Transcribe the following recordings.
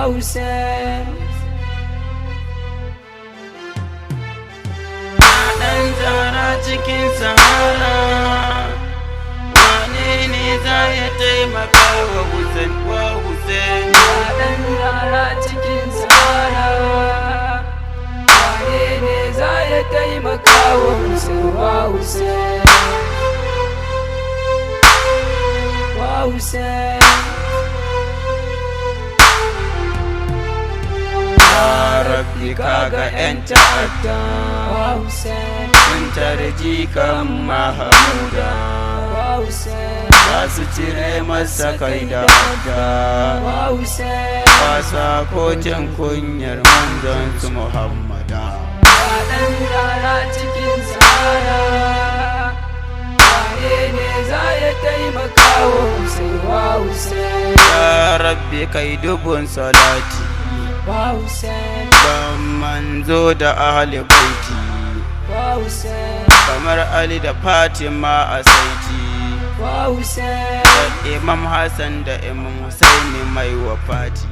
Hussein. Ɗan Zahra cikin Sahara, wane ne za ya taimaka wa Hussein? Ɗan Zahra cikin Sahara, wane ne za ya taimaka wa Hussein? Hussein. Rabbi kaga 'yan ta'adda sun tarji kan Mahamuda, za su cire masa kai da hada, wasa kocin kunyar manzon su Muhammada. Ɗan Zahra cikin Sahara, wane ne za ya taimaka wa Hussein? Ya Rabbi kai dubun salati Hussein. ban manzo da ahli baiti, Hussein. kamar Ali da Fatima a saiti, Hussein. da Imam Hassan da Imam Husaini mai wafati.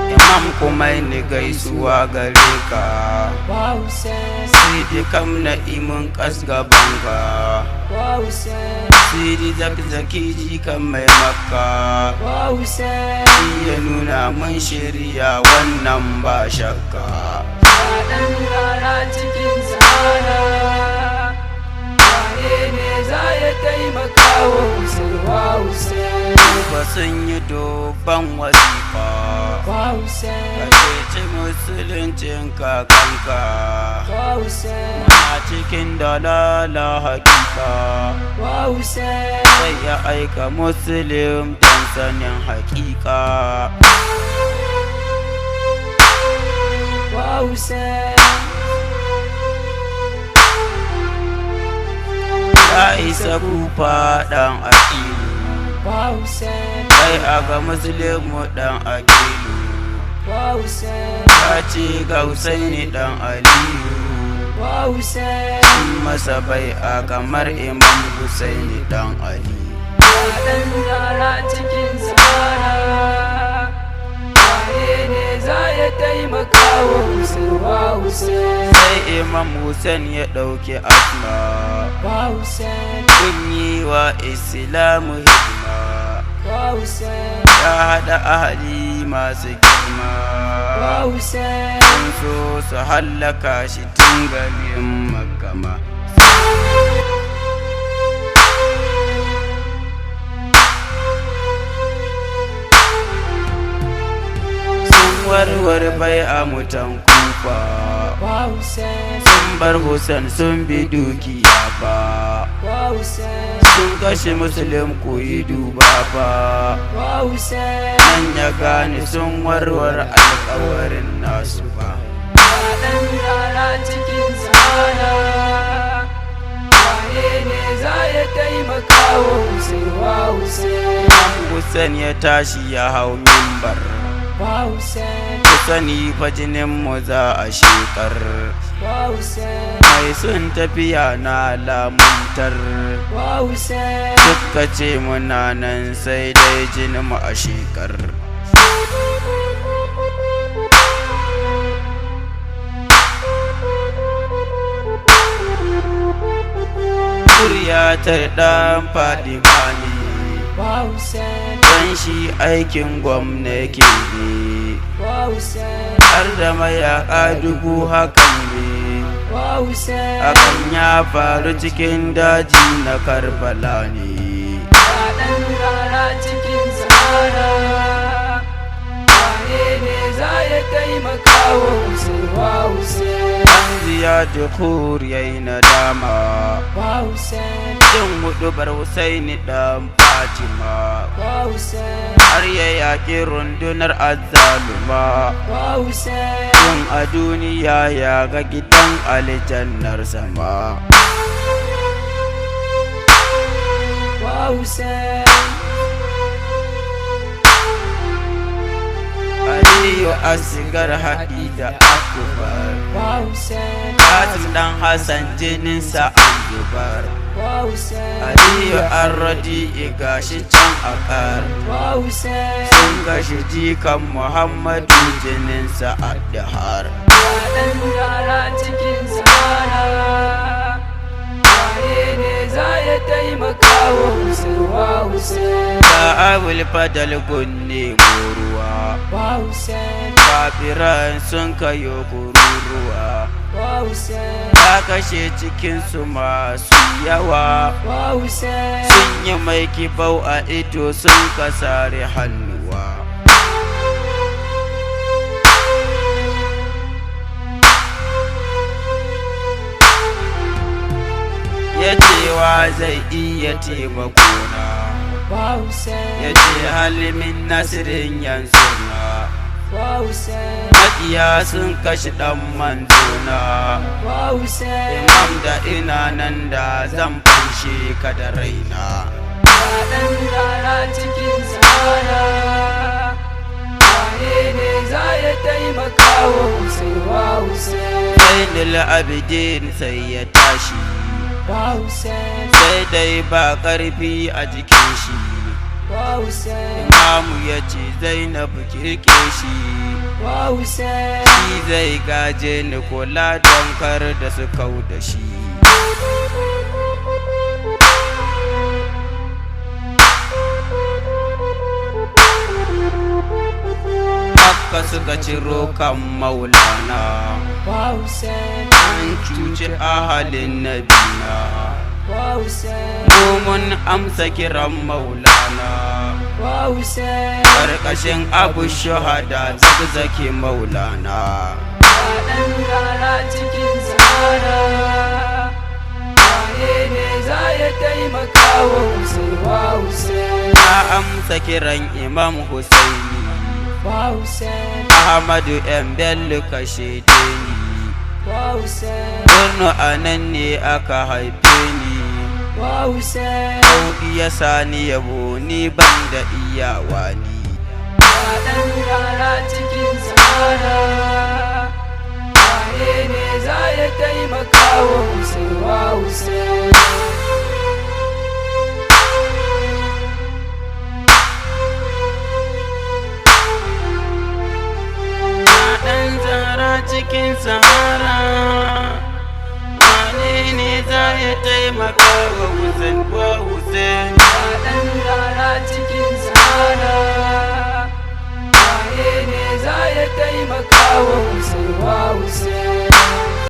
Imam Kumaini gaisuwa gare ka, Hussein. Sidi kam na imun kasgabanka, Hussein. Sidi zakzaki jikan mai makka, Hussein. ya nuna mun shirya wannan ba shakka. Ɗan Zahra cikin Sahara, wane ne za ya taimaka wa Hussein? Ba sun yi doban wasifa, Hussein. ka ceci musuluncin kakanka, Hussein. muna cikin dalala hakika, Hussein. sai ya aika musulun don sanin hakika. Hussein. Ya isa kufa ɗan aƙilu, Hussein. kai aga musulmu ɗan aƙilu, Hussein. ya ce ga Husaini ɗan Aliyu, Hussein. sun masa bai'a kamar Imam Husaini ɗan Ali. Ɗan Zahra cikin Sahara, wane ne za ya taimaka wa Hussein? Sai Imam Hussein ya ɗauki asma, Hussein. kun yi wa Islamu hidima, Hussein. ya haɗa ahali masu girma, Hussein. sun so su hallaka shi tun garin Makama. Sun warware bai a mutan kufa, Hussein. sun bar Hussein sun bi dukiya ba, Hussein. sun kashe musulun ku yi duba ba, Hussein. nan ya gane sun warware alkawarin nasu ba. Ɗan Zahra cikin Sahara, wane ne za ya taimaka wa Hussein? Hussein ya tashi ya hau mimbar, Hussein. ku sani fa jinin mu za a shekar, Hussein. mai sun tafiya na lamuntar, Hussein. suka ce muna nan sai dai jinin mu a shekar. Kuryatar ɗan Fadima ne, Hussein. don shi aikin gwamna yake ne, Hussein. har da mayaƙa dubu hakan ne, Hussein. hakan ya faru cikin daji na Karbala ne. Ɗan Zahra cikin Sahara, wane ne za ya taimaka wa Hussein? An ziyarci Hur yayi nadama, Hussein. jin huɗubar Husaini ɗan Fatima, Hussein. har ya yaƙi rundunar azzaluma, Hussein. tun a duniya ya ga gidan aljannar sama. Hussein. Aliyu asigar haɗi da akubar, Hussein. Kasim dan Hassan jininsa an zubar. Aliyu an radi'i gashi can a ƙar. Sun gashi jikan Muhammadu jininsa a dahar. Ɗan yara cikin zamana, waye ne za ya taimaka wa Hussein? Da Abul Fadal gunne ruwa, kafiran sun kayo kururuwa. Ya kashe cikinsu masu yawa, sun yi mai kibau a ido sun kasare hannuwa. Ya cewa zai iya taimakona, ya ce halimin nasirin yanzu na. Maƙiya sun kashi ɗan manzona, imam da ina nan da zan fanshe ka da raina. Ɗan yara cikin zamana, waye ne za ya taimaka wa Hussein? Zainul Abidin sai ya tashi, sai dai ba ƙarfi a jikin shi. Imamu ya ce Zainab kirke shi, shi zai gaje ni kula don kar da su kau da shi. Haka suka ciro kan Maulana, an cuci ahalin nabina. Mun amsa kiran Maulana, ƙarƙashin Abu Shahada zaki Maulana. Ɗan yara cikin zamana, waye ne za ya taimaka wa Hussein? Na amsa kiran Imam Husaini, Ahmadu ‘yan Bello kashe ni. Borno a nan ne aka haife ni. Auɗi ya sani yabo ni ban da iyawa ni. Ɗan yara cikin zamana, waye ne za ya taimaka wa Hussein? Ɗan Zahra cikin Sahara, wane ne za ya taimaka wa Hussein? Ɗan yara cikin zamana, waye ne za ya taimaka wa Hussein?